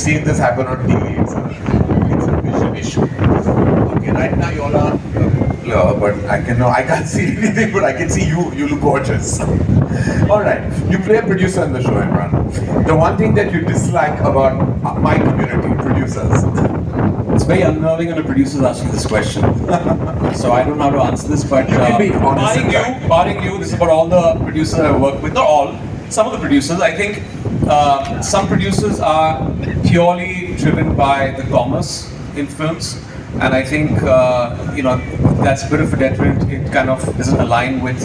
seen this happen on TV. It's a vision issue. Okay, right now you all are blur, but I can't see anything, but I can see you. You look gorgeous. All right, you play a producer in the show, Emraan. The one thing that you dislike about my community, producers. It's very unnerving when a producer is asking this question. So I don't know how to answer this, but You can be honest barring you, this is about all the producers I work with. Not all, some of the producers. I think some producers are purely driven by the commerce in films, and I think that's a bit of a deterrent. It kind of doesn't align with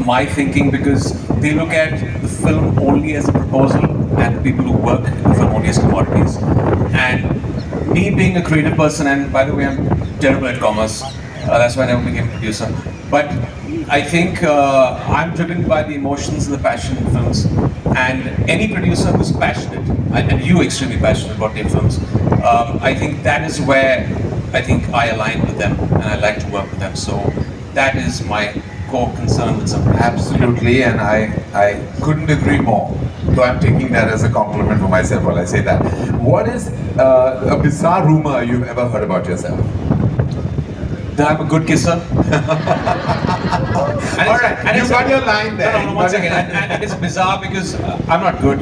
my thinking, because they look at the film only as a proposal and the people who work in the film only as commodities. And me being a creative person, and by the way, I'm terrible at commerce, that's why I never became a producer. But I think I'm driven by the emotions and the passion in films. And any producer who's passionate, and you extremely passionate about their films, I think that is where I think I align with them, and I like to work with them. So that is my core concern with some producers. Absolutely, and I couldn't agree more. So I'm taking that as a compliment for myself while I say that. What is a bizarre rumor you've ever heard about yourself? That I'm a good kisser. Alright, and you got your line there. No, one second. And it's bizarre because I'm not good,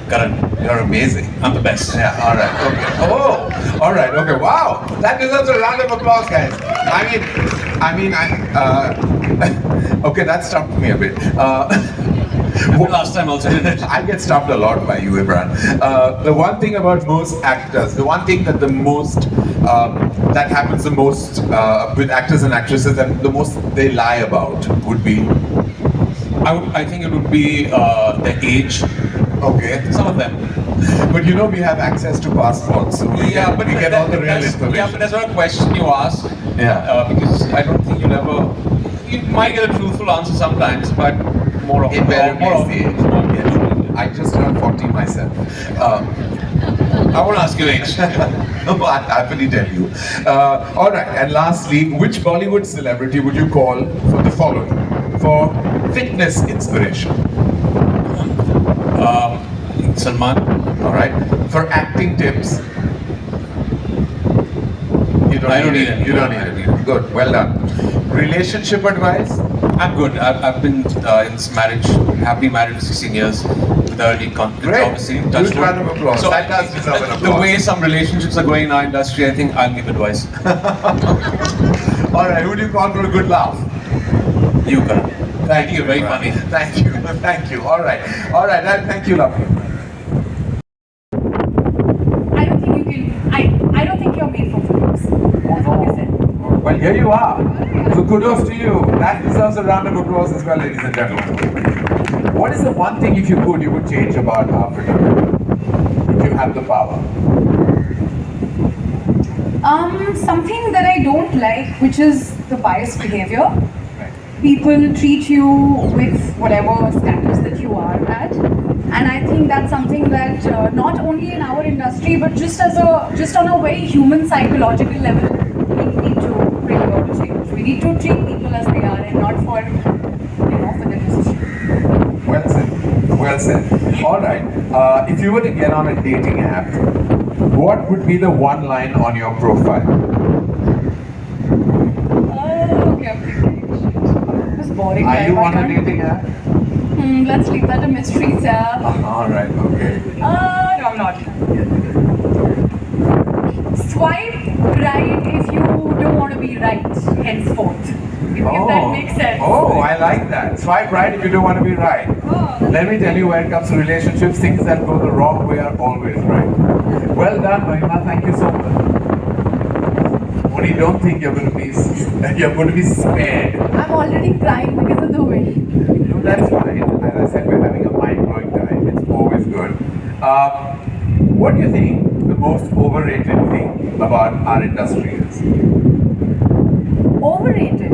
Karan. You're amazing. I'm the best. Yeah, alright, okay. Oh, alright, okay, wow. That deserves a round of applause, guys. Okay, that stumped me a bit. Last time also did it. I get stumped a lot by you, Emraan. The one thing about most actors, the one thing that that happens the most with actors and actresses, and the most they lie about would be? I think it would be their age. Okay. Some of them. But we have access to passports, so we get all the real information. Yeah, but that's not a question you ask. Yeah. Because I don't think you might get a truthful answer sometimes, but more of I just turned 40 myself. I won't ask your age. No, I'll happily tell you. All right, and lastly, which Bollywood celebrity would you call for the following? For fitness inspiration. Salman. All right. For acting tips. I don't need it. You don't need it. Good. Well done. Relationship advice? I'm good. I've been in this marriage, happily married for 16 years without any controversy. Huge round of applause. So That does deserve an applause. the way some relationships are going in our industry, I think I'll give advice. All right. Who do you call for a good laugh? You, Karan. Thank you. Very funny. Thank you. Thank you. All right. All right. Thank you, lovely. I don't think you're made for films. That's what you said. Well, here you are. So kudos to you. That deserves a round of applause as well, ladies and gentlemen. What is the one thing, if you could, you would change about our fraternity? If you have the power. Something that I don't like, which is the biased behavior. Right. People treat you with whatever status that you are at, and I think that's something that not only in our industry, but just on a very human psychological level, we need to bring about a change. We need to treat people as they are, and not for their position. Well said. Well said. All right. If you were to get on a dating app, what would be the one line on your profile? Okay, I'm thinking. It was boring. Are you on a dating app? Let's leave that a mystery, sir. All right. Okay. No, I'm not. Swipe right if you don't want to be right henceforth. If that makes sense. Oh, I like that. Swipe right if you don't want to be right. Oh. Let me tell you, when it comes to relationships, things that go the wrong way are always right. Well done, Mahima. Thank you so much. Mouni, don't think you're going to be spared. I'm already crying because of the wind. No, that's fine. As I said, we're having a mind-blowing time. It's always good. What do you think the most overrated thing about our industry is? Overrated?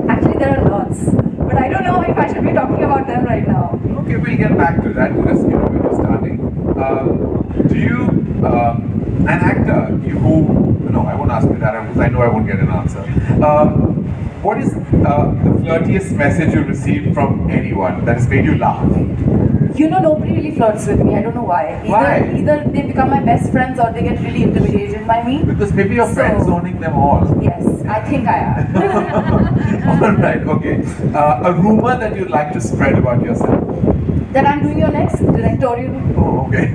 Actually, there are lots. But I don't know if I should be talking about them right now. Okay, we'll get back to that. Just, we're just starting. Do you, an actor who, no, I won't ask you that because I know I won't get an answer. What is the flirtiest message you received from anyone that has made you laugh? You know, nobody really flirts with me. I don't know why. Why? Either they become my best friends or they get really intimidated by me. Because maybe your friends owning them all. Yes, I think I am. All right, okay. A rumor that you'd like to spread about yourself. Then I'm doing your next directorial. Oh, okay.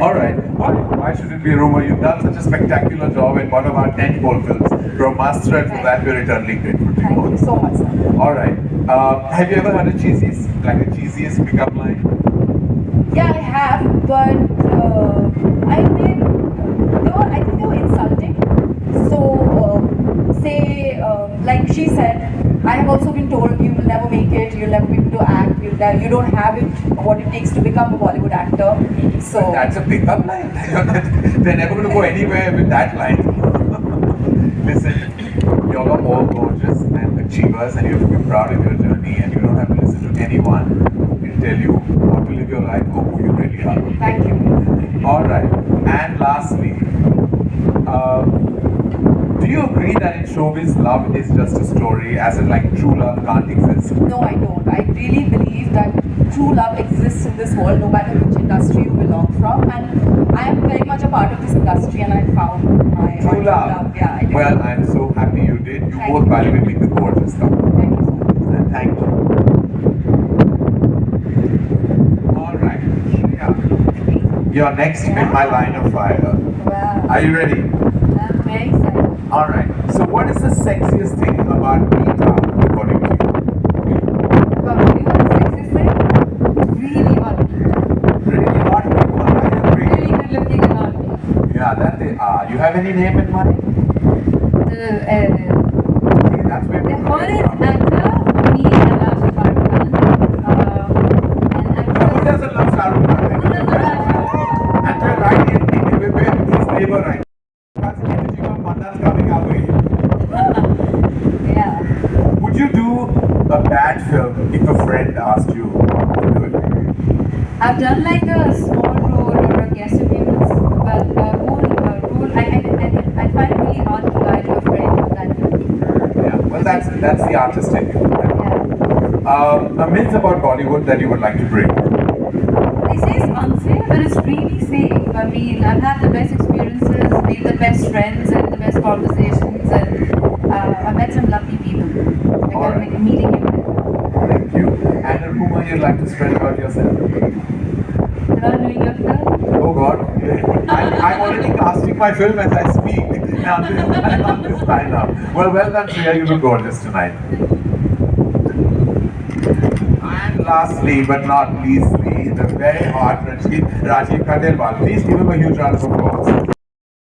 All right. Why should it be a rumor? You've done such a spectacular job in one of our tentpole films. You're a master, and for that we're eternally grateful to you. Thank you so much, sir. All right. Have you ever heard a cheesiest pickup line? Yeah, I have, but I think they were insulting. So, like she said, I have also been told you will never make it, you'll never be able to act, you don't have it, what it takes to become a Bollywood actor. So That's a pickup line. They're never going to go anywhere with that line. Listen, you're all gorgeous and achievers, and you have to be proud of your journey, and you don't have to listen to anyone who tell you how to live your life or who you really are. thank you. All right. And lastly, do you agree that in showbiz, love is just a story, as in like true love can't exist? No, I don't. I really believe that true love exists in this world, no matter which industry you belong from. And I am very much a part of this industry, and I found my True love. Yeah, I did. Well, I'm so happy you did. You Thank both, you. by the way, make the gorgeous stuff. Thank you so much. And thank you. All right, Shriya. You're next in my line of fire. Wow. Are you ready? I'm very excited. All right. So, what is the sexiest thing about Peter, according to you? But you are sexist, right? Really hot. Really hot people. I agree. Really good looking and hot. Yeah, that they are. You have any name in mind? See, that's where The people hottest get from. actor, me and Raj Khan. And Who doesn't love Shahrukh Khan? Who doesn't love Shahrukh Khan? And we're right in where his neighbor right. That's energy from Mandan's coming our way. Yeah. Would you do a bad film if a friend asked you to do it? I've done like a small role or a guest appearance, but a whole role, I find it really hard to lie to a friend of that film. Yeah. Well, that's the artist in you. Yeah. A myth about Bollywood that you would like to break. They say it's unfair, but it's really safe. I mean, I've had the best experiences, made the best friends, and the best conversations, and I've met some lovely people. Like All right. I'm meeting you. Thank you. And a rumor you'd like to spread about yourself? You're not doing your film? Oh God. I'm already casting my film as I speak. Now this line up. Well done, Shriya. You look gorgeous tonight. And lastly, but not leastly, the very hot Rajeev Khandelwal. Please give him a huge round of applause.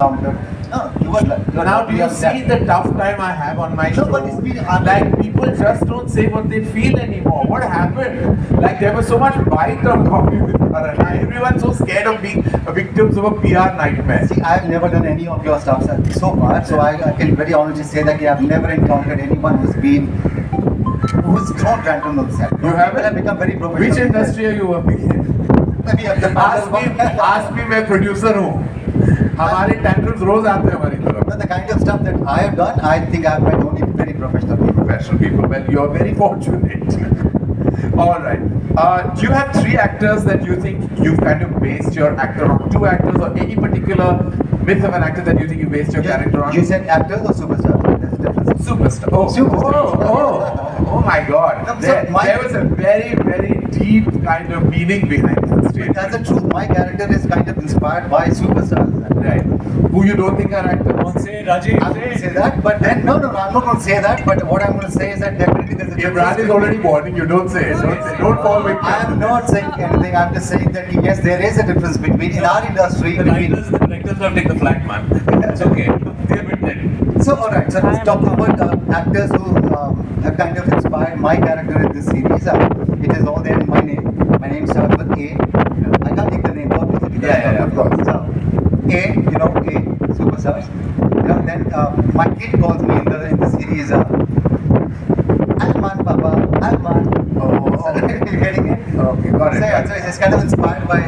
No, you were Now, do you see the tough time I have on my show? No, but it's been like people just don't say what they feel anymore. What happened? Like there was so much bite on Coffee with Karan. Everyone's so scared of being victims of a PR nightmare. See, I've never done any of your stuff so far, so I can very honestly say that I've never encountered anyone who's thrown random on the set. You haven't? I've become very professional. Which industry are you working in? Maybe I've done Ask me, मैं producer हूँ. हमारे tantrums रोज आते हैं हमारी तरफ. But the kind of stuff that I have done, I think I've met only very professional people. Professional people. Well, you're very fortunate. All right. Do you have three actors that you think you've kind of based your actor on? Two actors or any particular myth of an actor that you think you based your character on? You said actors or superstars? There's a difference. Superstar. Oh, Superstar. Oh my God. No, so There was a very, very deep kind of meaning behind that statement. That's the truth. My character is kind of inspired by superstars. Right. Who you don't think are actors? Don't say Rajeev. I'm going to say that, but then, no, I'm not going to say that, but what I'm going to say is that definitely there's a Emraan is already warning you. Don't say it. Don't fall victim. I am not saying anything, I'm just saying that yes, there is a difference between, in our industry, The between... directors have taken the flag, man. It's okay. They admit that. So, alright, so let's talk about actors who have kind of inspired my character in this series. It is all there in my name. My name starts with A. I can't take the name, obviously. Because Yeah, of course. So, A, A, superstars. Then my kid calls me in the series, Alman, Papa, Alman. Oh, You're getting it? okay, got it. So it's kind of inspired by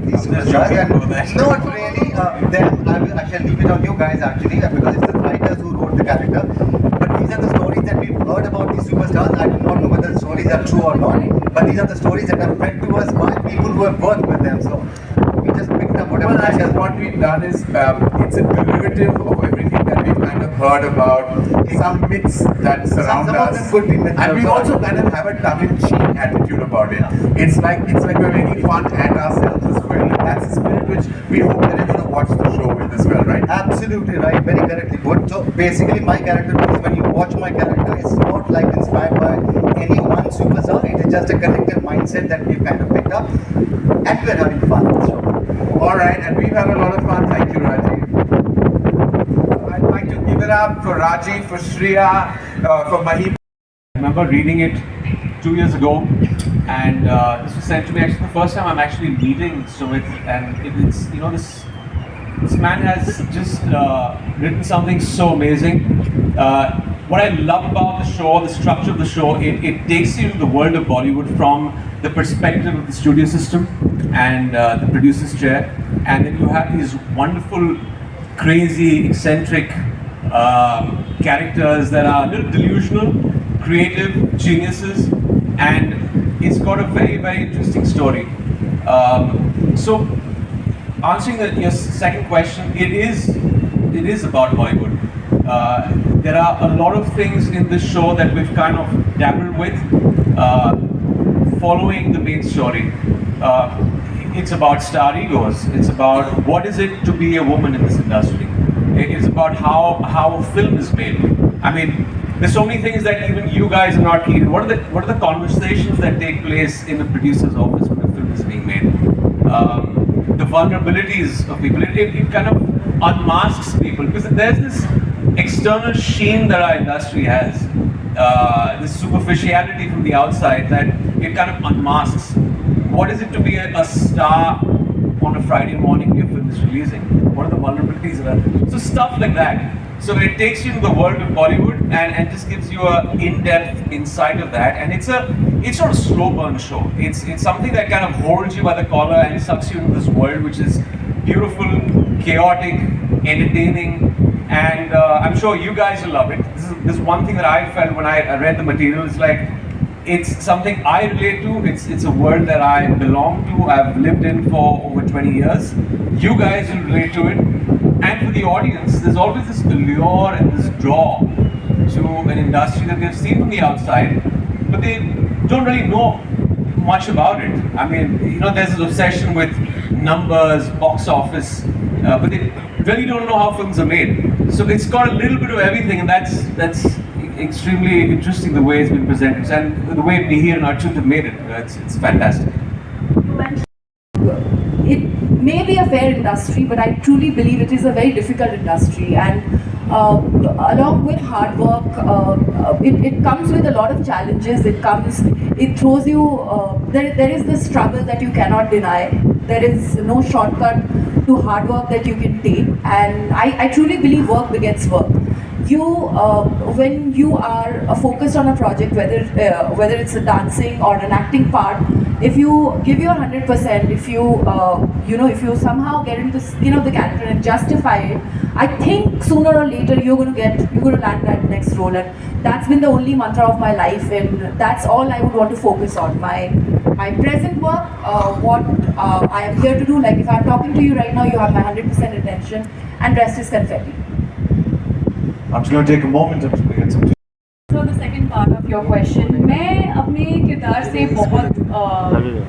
these just superstars. joking And about that. not really. Then I shall leave it on you guys actually because it's the writers who wrote the character. But these are the superstars. I do not know whether the stories are true or not, but these are the stories that are fed to us by people who have worked with them. So we just picked up whatever. Well, I guess what we've done is it's a derivative of everything that we've kind of heard about, some myths that surround Some us. of them could be myths. And we also kind of have a tongue-in-cheek attitude about it. It's like we're making fun at ourselves as well. And that's the spirit which we hope that you're going to watch the show with as well, right? Absolutely right, very correctly put. So basically my character, when you watch my character, it's not like inspired by any one superstar. It is just a collective mindset that we've kind of picked up, and we're having fun. So All right, and we've had a lot of fun. Thank you, Rajeev. I'd like to give it up for Rajeev, for Shriya, for Mahima. I remember reading it 2 years ago, and this was sent to me actually the first time I'm actually meeting Sumit, and it's this man has just written something so amazing. What I love about the show, the structure of the show, it takes you to the world of Bollywood from the perspective of the studio system and the producer's chair, and then you have these wonderful, crazy, eccentric characters that are a little delusional, creative geniuses, and it's got a very, very interesting story. So, answering your second question, it is about Bollywood. There are a lot of things in this show that we've kind of dabbled with, following the main story. It's about star egos. It's about what is it to be a woman in this industry. It's about how a film is made. I mean, there's so many things that even you guys are not keen. What are the conversations that take place in the producer's office when a film is being made? The vulnerabilities of people. It kind of unmasks people, because there's this external sheen that our industry has, this superficiality from the outside that it kind of unmasks. What is it to be a star on a Friday morning when your film is releasing? What are the vulnerabilities of that? So stuff like that. So it takes you to the world of Bollywood and just gives you a in-depth insight of that. And it's not a slow burn show. It's something that kind of holds you by the collar and sucks you into this world, which is beautiful, chaotic, entertaining, and I'm sure you guys will love it. This is one thing that I felt when I read the material. It's like, it's something I relate to. It's a world that I belong to. I've lived in for over 20 years. You guys will relate to it. And for the audience, there's always this allure and this draw to an industry that they've seen from the outside, but they don't really know much about it. I mean, there's this obsession with numbers, box office, but they really don't know how films are made. So it's got a little bit of everything, and that's extremely interesting the way it's been presented, and the way Mihir and Arjun have made it. It's fantastic. It may be a fair industry, but I truly believe it is a very difficult industry, and along with hard work, it comes with a lot of challenges. It throws you, there is this struggle that you cannot deny. There is no shortcut to hard work that you can take, and I truly believe work begets work. When you are focused on a project, whether it's a dancing or an acting part, if you give your 100%, if you somehow get into the skin of the character and justify it, I think sooner or later you're going to land that next role, and that's been the only mantra of my life, and that's all I would want to focus on. My present work, what I am here to do. Like if I'm talking to you right now, you have my 100% attention, and rest is confetti. I'm just going to take a moment to get some. So the second part of your question, मैं अपने किरदार से बहुत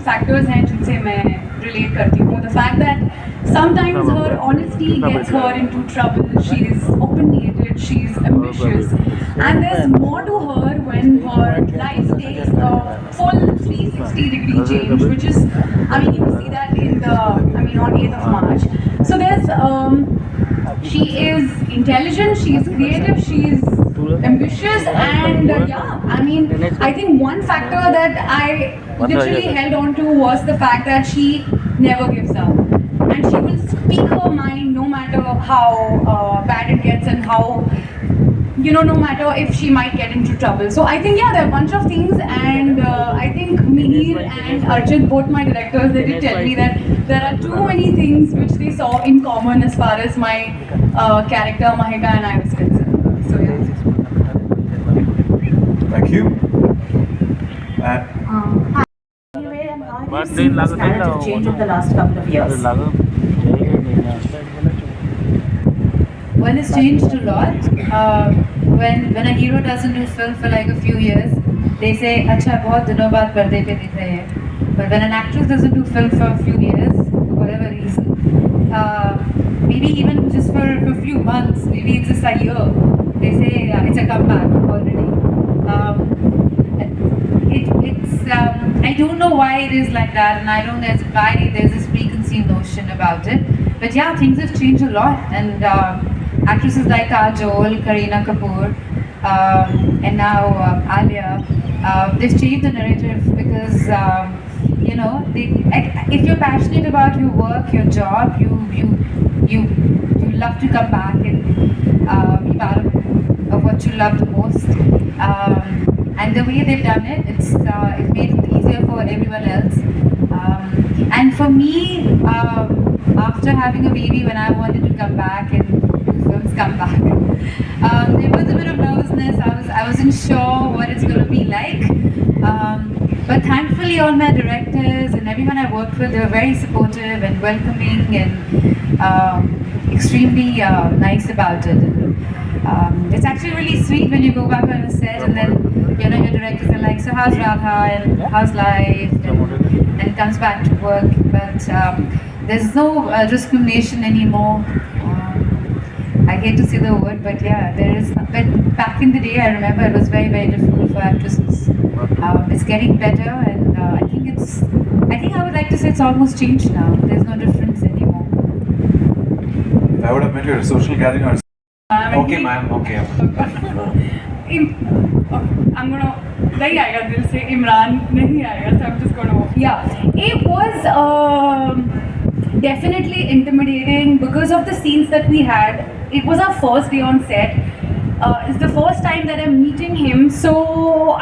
factors हैं जिनसे मैं relate करती हूँ. The fact that sometimes her honesty gets her into trouble. She's opinionated, she's ambitious, and there's more to her when her life takes a full 360-degree change, which is, I mean, you see that on 8th of March. So she is intelligent, she is creative, she is ambitious, and I think one factor that I literally held on to was the fact that she never gives up, and she will speak her mind no matter how bad it gets, and how, no matter if she might get into trouble. So I think, there are a bunch of things, and I think Mihir and Arjun, both my directors, they did tell me that there are too many things which they saw in common as far as my character Mahika and I was concerned. So Thank you. And Anyway, and how have you seen this narrative change over the last couple of years? Well, it's changed a lot. When a hero doesn't do film for like a few years, they say, "Acha, बहुत दिनों बाद पर्दे पे दिख रहे हैं." But when an actress doesn't do film for a few years, for whatever reason, maybe even just for a few months, maybe it's just a year, they say it's a comeback already. I don't know why it is like that, and I don't know why there's this preconceived notion about it. But yeah, things have changed a lot, and actresses like Kajol, Kareena Kapoor, and now Alia, they've changed the narrative because if you're passionate about your work, your job, you love to come back and be part of what you love the most. And the way they've done it, it's made it easier for everyone else. And for me, after having a baby, when I wanted to come back and do films, come back, there was a bit of nervousness. I wasn't sure what it's going to be like. But thankfully, all my directors and everyone I worked with, they were very supportive and welcoming and extremely nice about it. It's actually really sweet when you go back on a set and then your directors are like, "So how's Radha and how's life?" and comes back to work. But there's no discrimination anymore. I hate to say the word, but yeah, there is. But back in the day, I remember it was very, very difficult for actresses. It's getting better, and I think I would like to say it's almost changed now. There's no difference anymore. if I would have met you at a social gathering or okay, ma'am, okay. I'm gonna नहीं आएगा दिल से इमरान नहीं आएगा so I'm just gonna yeah it was definitely intimidating because of the scenes that we had. It was our first day on set. It's the first time that I'm meeting him, so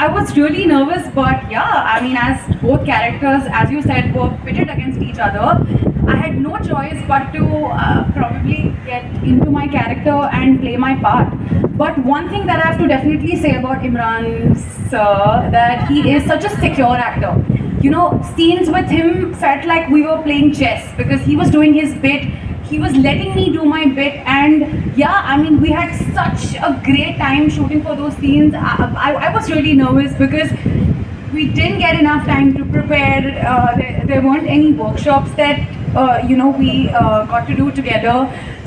I was really nervous. But yeah, I mean, as both characters, as you said, were pitted against each other, I had no choice but to probably get into my character and play my part. But one thing that I have to definitely say about Emraan sir, that he is such a secure actor. You know, scenes with him felt like we were playing chess because he was doing his bit. He was letting me do my bit, and yeah, I mean, we had such a great time shooting for those scenes. I was really nervous because we didn't get enough time to prepare. There weren't any workshops that we got to do together.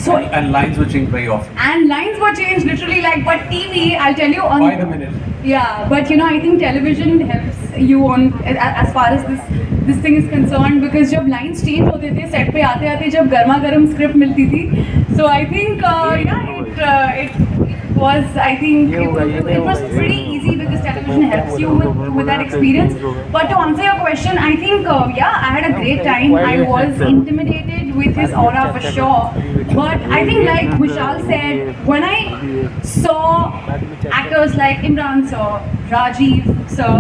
So And lines were changed very often. and lines were changed literally but TV, I'll tell you on By the minute. yeah, but I think television helps you on as far as this thing is concerned because जब lines change होते थे set पे आते आते जब गर्मा गर्म script मिलती थी, so I think it was pretty easy because television helps you with that experience. But to answer your question, I think I had a great time. I was intimidated with his aura for sure, but I think like Vishal said, when I saw actors like Emraan sir, Rajeev sir,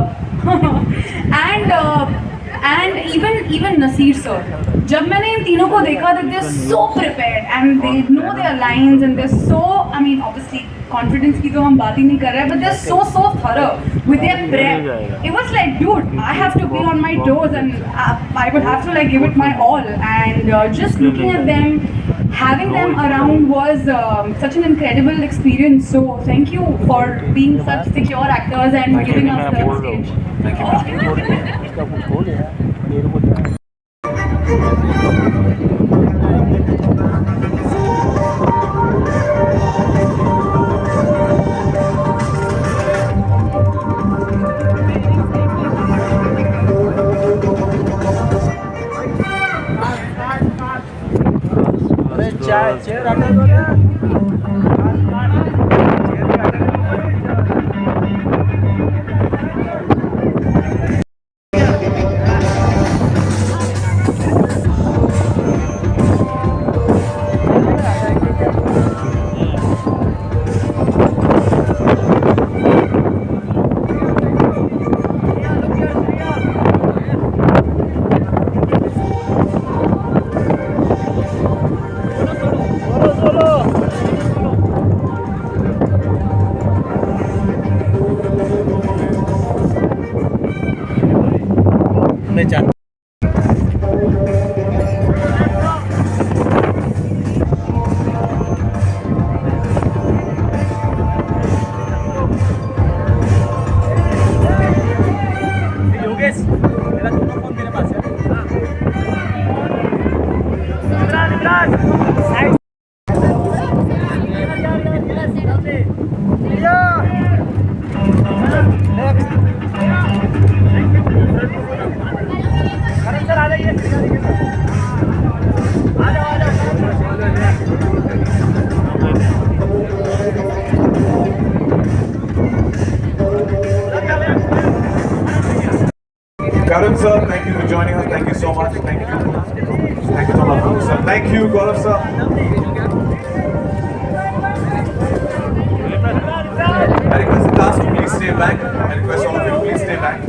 and even Nasir sir, जब मैंने इन तीनों को देखा that they're so prepared and they know their lines and they're so, I mean obviously confidence की तो हम बात ही नहीं कर रहे हैं, but they're so thorough with their prep. It was like, dude, I have to be on my toes and I would have to like give it my all, and just looking at them, having them around was such an incredible experience. So thank you for being such secure actors and giving us the stage. Thank you. Karan sir, thank you for joining us. Thank you so much. Thank you. Thank you so much, sir. Thank you, Gaurav sir. I request the cast to please stay back. I request all of you to please stay back.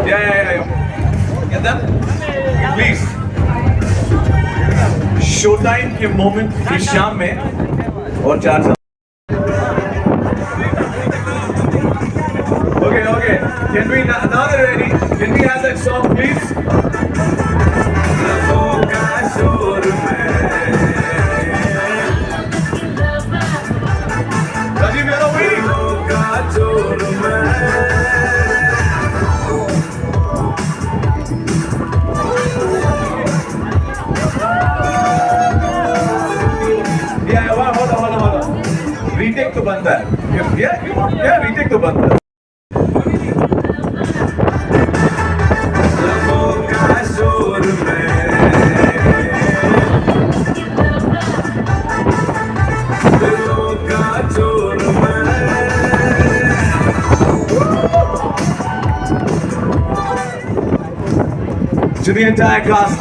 Yeah. Get them? Please. Show time के moment फिर शाम में और 4 Okay. Can we now that we're ready? Can we have that song, please? Rajeev, you're not waiting. Yeah, hold on. Retake तो बनता है. Yeah, retake तो बनता है. To the entire cast.